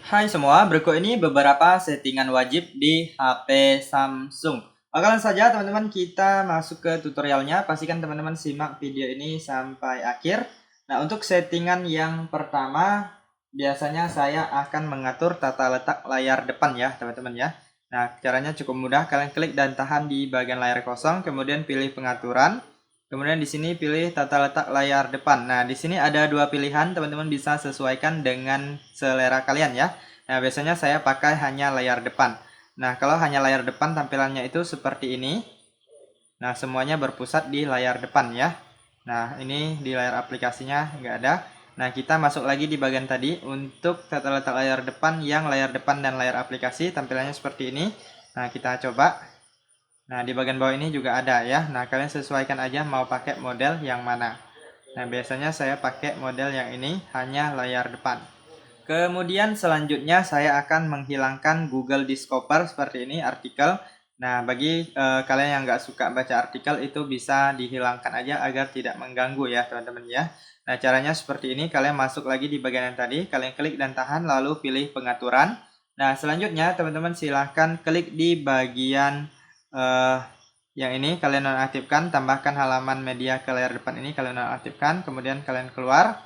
Hai semua, berikut ini beberapa settingan wajib di HP Samsung. Langsung saja teman-teman kita masuk ke tutorialnya. Pastikan teman-teman simak video ini sampai akhir. Nah, untuk settingan yang pertama, biasanya saya akan mengatur tata letak layar depan ya teman-teman ya. Nah, caranya cukup mudah. Kalian klik dan tahan di bagian layar kosong, kemudian pilih pengaturan. Kemudian di sini pilih tata letak layar depan. Nah, di sini ada dua pilihan, teman-teman bisa sesuaikan dengan selera kalian ya. Nah, biasanya saya pakai hanya layar depan. Nah, kalau hanya layar depan tampilannya itu seperti ini. Nah, semuanya berpusat di layar depan ya. Nah, ini di layar aplikasinya nggak ada. Nah, kita masuk lagi di bagian tadi untuk tata letak layar depan yang layar depan dan layar aplikasi tampilannya seperti ini. Nah, kita coba. Nah, di bagian bawah ini juga ada ya. Nah, kalian sesuaikan aja mau pakai model yang mana. Nah, biasanya saya pakai model yang ini, hanya layar depan. Kemudian selanjutnya saya akan menghilangkan Google Discover seperti ini, artikel. Nah, bagi kalian yang nggak suka baca artikel itu bisa dihilangkan aja agar tidak mengganggu ya teman-teman ya. Nah, caranya seperti ini, kalian masuk lagi di bagian yang tadi, kalian klik dan tahan lalu pilih pengaturan. Nah, selanjutnya teman-teman silahkan klik di bagian yang ini kalian nonaktifkan, tambahkan halaman media ke layar depan ini kalian nonaktifkan, kemudian kalian keluar,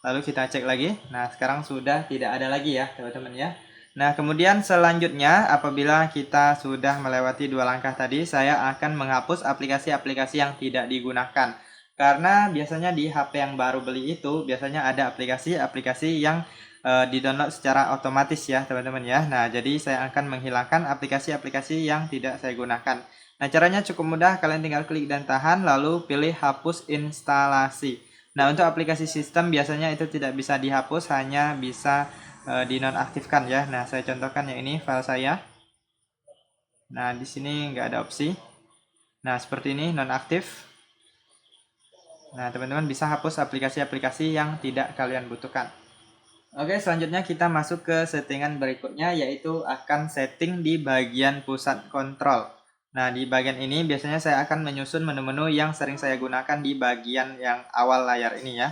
lalu kita cek lagi. Nah, sekarang sudah tidak ada lagi ya teman-teman ya. Nah, kemudian selanjutnya apabila kita sudah melewati dua langkah tadi, saya akan menghapus aplikasi-aplikasi yang tidak digunakan. Karena biasanya di HP yang baru beli itu biasanya ada aplikasi-aplikasi yang di-download secara otomatis ya teman-teman ya. Nah, jadi saya akan menghilangkan aplikasi-aplikasi yang tidak saya gunakan. Nah, caranya cukup mudah, kalian tinggal klik dan tahan lalu pilih hapus instalasi. Nah, untuk aplikasi sistem biasanya itu tidak bisa dihapus, hanya bisa dinonaktifkan ya. Nah, saya contohkan yang ini file saya. Nah, di sini nggak ada opsi. Nah, seperti ini nonaktif. Nah, teman-teman bisa hapus aplikasi-aplikasi yang tidak kalian butuhkan. Oke, selanjutnya kita masuk ke settingan berikutnya, yaitu akan setting di bagian pusat kontrol. Nah, di bagian ini biasanya saya akan menyusun menu-menu yang sering saya gunakan di bagian yang awal layar ini ya.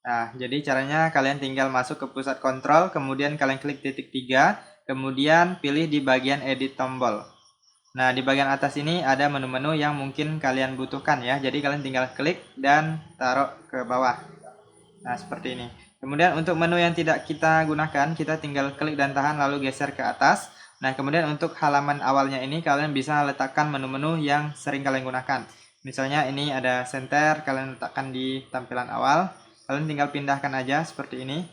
Nah, jadi caranya kalian tinggal masuk ke pusat kontrol, kemudian kalian klik titik 3, kemudian pilih di bagian edit tombol. Nah, di bagian atas ini ada menu-menu yang mungkin kalian butuhkan ya. Jadi kalian tinggal klik dan taruh ke bawah. Nah, seperti ini. Kemudian untuk menu yang tidak kita gunakan, kita tinggal klik dan tahan lalu geser ke atas. Nah, kemudian untuk halaman awalnya ini kalian bisa letakkan menu-menu yang sering kalian gunakan. Misalnya ini ada center, kalian letakkan di tampilan awal. Kalian tinggal pindahkan aja seperti ini.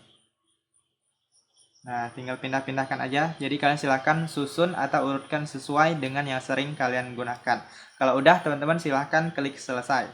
Nah, tinggal pindah-pindahkan aja. Jadi kalian silahkan susun atau urutkan sesuai dengan yang sering kalian gunakan. Kalau udah, teman-teman silahkan klik selesai.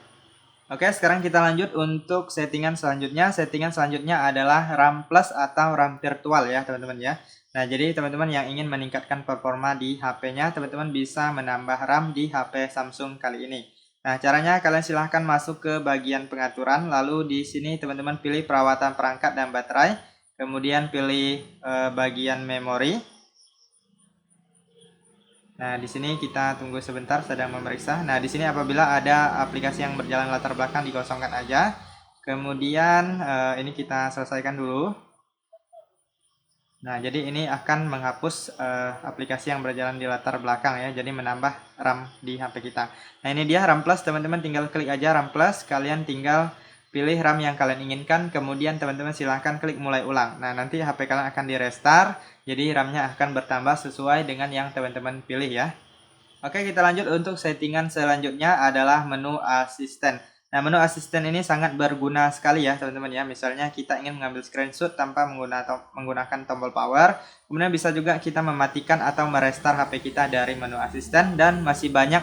Oke, sekarang kita lanjut untuk settingan selanjutnya. Settingan selanjutnya adalah RAM plus atau RAM virtual ya teman-teman ya. Nah, jadi teman-teman yang ingin meningkatkan performa di HP-nya, teman-teman bisa menambah RAM di HP Samsung kali ini. Nah, caranya kalian silahkan masuk ke bagian pengaturan, lalu di sini teman-teman pilih perawatan perangkat dan baterai, kemudian pilih bagian memori. Nah, di sini kita tunggu sebentar sedang memeriksa. Nah, di sini apabila ada aplikasi yang berjalan latar belakang dikosongkan aja. Kemudian ini kita selesaikan dulu. Nah, jadi ini akan menghapus aplikasi yang berjalan di latar belakang ya. Jadi menambah RAM di HP kita. Nah, ini dia RAM plus, teman-teman tinggal klik aja RAM plus, kalian tinggal pilih RAM yang kalian inginkan, kemudian teman-teman silahkan klik mulai ulang. Nah, nanti HP kalian akan di restart, jadi RAM-nya akan bertambah sesuai dengan yang teman-teman pilih ya. Oke, kita lanjut untuk settingan selanjutnya adalah menu asisten. Nah, menu asisten ini sangat berguna sekali ya teman-teman ya. Misalnya kita ingin mengambil screenshot tanpa menggunakan tombol power. Kemudian bisa juga kita mematikan atau merestart HP kita dari menu asisten. Dan masih banyak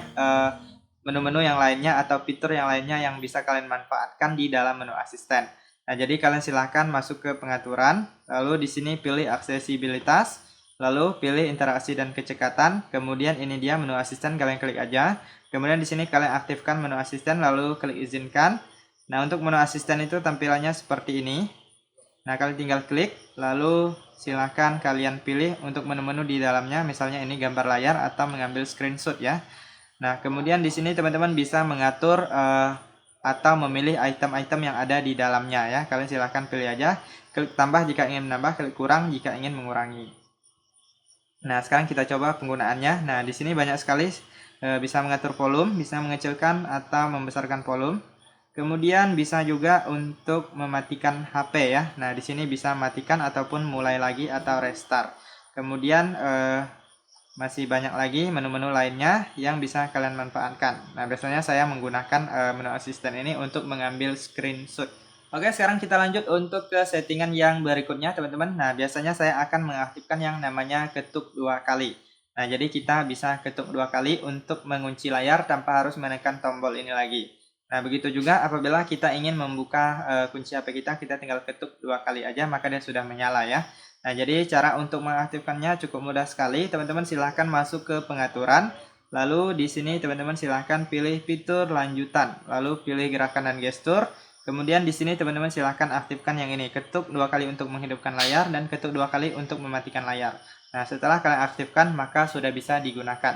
menu-menu yang lainnya atau fitur yang lainnya yang bisa kalian manfaatkan di dalam menu asisten. Nah, jadi kalian silahkan masuk ke pengaturan. Lalu di sini pilih aksesibilitas. Lalu pilih interaksi dan kecekatan. Kemudian ini dia menu asisten, kalian klik aja. Kemudian di sini kalian aktifkan menu asisten lalu klik izinkan. Nah, untuk menu asisten itu tampilannya seperti ini. Nah, kalian tinggal klik lalu silahkan kalian pilih untuk menu-menu di dalamnya, misalnya ini gambar layar atau mengambil screenshot ya. Nah, kemudian di sini teman-teman bisa mengatur atau memilih item-item yang ada di dalamnya ya. Kalian silahkan pilih aja, klik tambah jika ingin menambah, klik kurang jika ingin mengurangi. Nah, sekarang kita coba penggunaannya. Nah, di sini banyak sekali bisa mengatur volume, bisa mengecilkan atau membesarkan volume. Kemudian bisa juga untuk mematikan HP ya. Nah, di sini bisa matikan ataupun mulai lagi atau restart. Kemudian masih banyak lagi menu-menu lainnya yang bisa kalian manfaatkan. Nah, biasanya saya menggunakan menu asisten ini untuk mengambil screenshot. Oke, sekarang kita lanjut untuk ke settingan yang berikutnya, teman-teman. Nah, biasanya saya akan mengaktifkan yang namanya ketuk 2 kali. Nah, jadi kita bisa ketuk 2 kali untuk mengunci layar tanpa harus menekan tombol ini lagi. Nah, begitu juga apabila kita ingin membuka kunci HP kita tinggal ketuk 2 kali aja, maka dia sudah menyala ya. Nah, jadi cara untuk mengaktifkannya cukup mudah sekali. Teman-teman silahkan masuk ke pengaturan. Lalu di sini teman-teman silahkan pilih fitur lanjutan. Lalu pilih gerakan dan gestur. Kemudian di sini teman-teman silahkan aktifkan yang ini. Ketuk 2 kali untuk menghidupkan layar dan ketuk 2 kali untuk mematikan layar. Nah, setelah kalian aktifkan maka sudah bisa digunakan.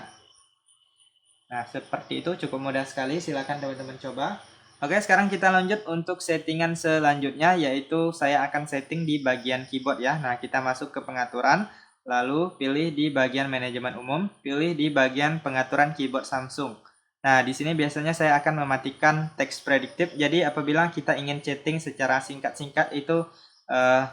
Nah, seperti itu cukup mudah sekali. Silahkan teman-teman coba. Oke, sekarang kita lanjut untuk settingan selanjutnya, yaitu saya akan setting di bagian keyboard ya. Nah, kita masuk ke pengaturan, lalu pilih di bagian manajemen umum, pilih di bagian pengaturan keyboard Samsung. Nah, di sini biasanya saya akan mematikan text predictive. Jadi apabila kita ingin chatting secara singkat-singkat itu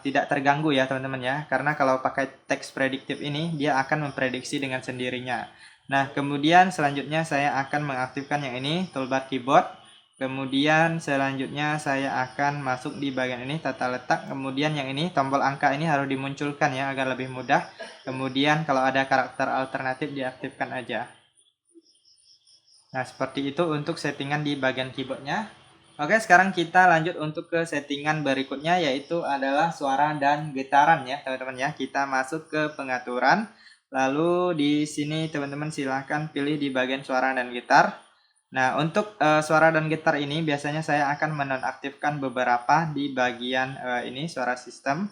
tidak terganggu ya teman-teman ya. Karena kalau pakai text predictive ini, dia akan memprediksi dengan sendirinya. Nah, kemudian selanjutnya saya akan mengaktifkan yang ini, toolbar keyboard. Kemudian selanjutnya saya akan masuk di bagian ini, tata letak. Kemudian yang ini, tombol angka ini harus dimunculkan ya, agar lebih mudah. Kemudian kalau ada karakter alternatif diaktifkan aja. Nah, seperti itu untuk settingan di bagian keyboardnya. Oke, sekarang kita lanjut untuk ke settingan berikutnya, yaitu adalah suara dan getaran ya teman-teman ya. Kita masuk ke pengaturan. Lalu di sini teman-teman silahkan pilih di bagian suara dan gitar. Nah, untuk suara dan gitar ini biasanya saya akan menonaktifkan beberapa di bagian ini suara sistem.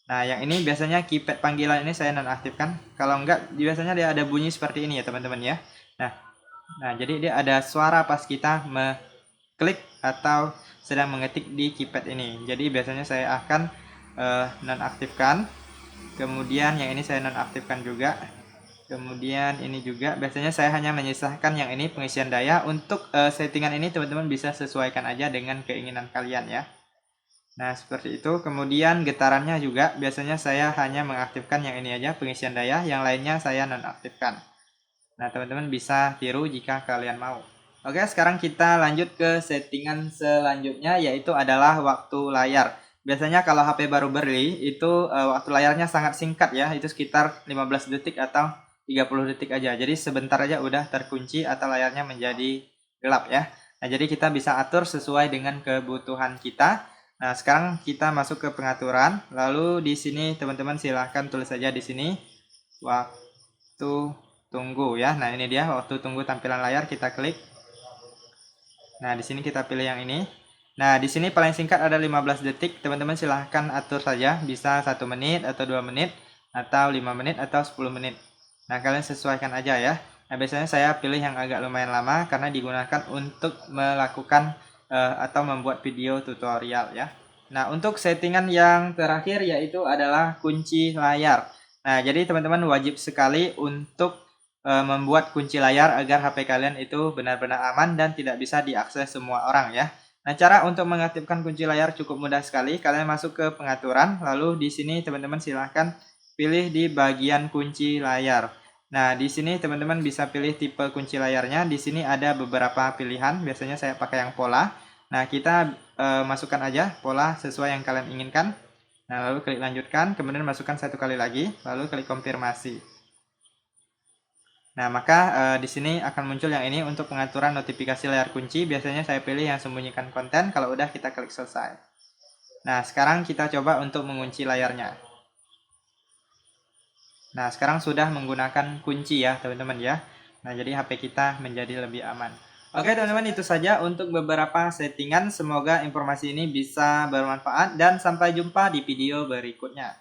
Nah, yang ini biasanya keypad panggilan ini saya nonaktifkan. Kalau enggak, biasanya dia ada bunyi seperti ini ya teman-teman ya. Nah, jadi dia ada suara pas kita mengklik atau sedang mengetik di keypad ini. Jadi biasanya saya akan nonaktifkan. Kemudian yang ini saya nonaktifkan juga. Kemudian ini juga biasanya saya hanya menyisakan yang ini pengisian daya. Untuk settingan ini teman-teman bisa sesuaikan aja dengan keinginan kalian ya. Nah, seperti itu. Kemudian getarannya juga biasanya saya hanya mengaktifkan yang ini aja pengisian daya, yang lainnya saya nonaktifkan. Nah, teman-teman bisa tiru jika kalian mau. Oke, sekarang kita lanjut ke settingan selanjutnya, yaitu adalah waktu layar. Biasanya kalau HP baru beli itu waktu layarnya sangat singkat ya, itu sekitar 15 detik atau 30 detik aja. Jadi sebentar aja udah terkunci atau layarnya menjadi gelap ya. Nah, jadi kita bisa atur sesuai dengan kebutuhan kita. Nah, sekarang kita masuk ke pengaturan. Lalu di sini teman-teman silahkan tulis saja di sini waktu tunggu ya. Nah, ini dia waktu tunggu tampilan layar, kita klik. Nah, di sini kita pilih yang ini. Nah, di sini paling singkat ada 15 detik. Teman-teman silahkan atur saja, bisa 1 menit atau 2 menit atau 5 menit atau 10 menit. Nah, kalian sesuaikan aja ya. Nah, biasanya saya pilih yang agak lumayan lama karena digunakan untuk melakukan atau membuat video tutorial ya. Nah, untuk settingan yang terakhir yaitu adalah kunci layar. Nah, jadi teman-teman wajib sekali untuk membuat kunci layar agar HP kalian itu benar-benar aman dan tidak bisa diakses semua orang ya. Nah, cara untuk mengaktifkan kunci layar cukup mudah sekali. Kalian masuk ke pengaturan, lalu di sini teman-teman silahkan pilih di bagian kunci layar. Nah, di sini teman-teman bisa pilih tipe kunci layarnya. Di sini ada beberapa pilihan. Biasanya saya pakai yang pola. Nah, kita masukkan aja pola sesuai yang kalian inginkan. Nah, lalu klik lanjutkan, kemudian masukkan 1 kali lagi, lalu klik konfirmasi. Nah, maka di sini akan muncul yang ini untuk pengaturan notifikasi layar kunci. Biasanya saya pilih yang sembunyikan konten. Kalau udah kita klik selesai. Nah, sekarang kita coba untuk mengunci layarnya. Nah, sekarang sudah menggunakan kunci ya, teman-teman ya. Nah, jadi HP kita menjadi lebih aman. Oke, teman-teman, itu saja untuk beberapa settingan. Semoga informasi ini bisa bermanfaat dan sampai jumpa di video berikutnya.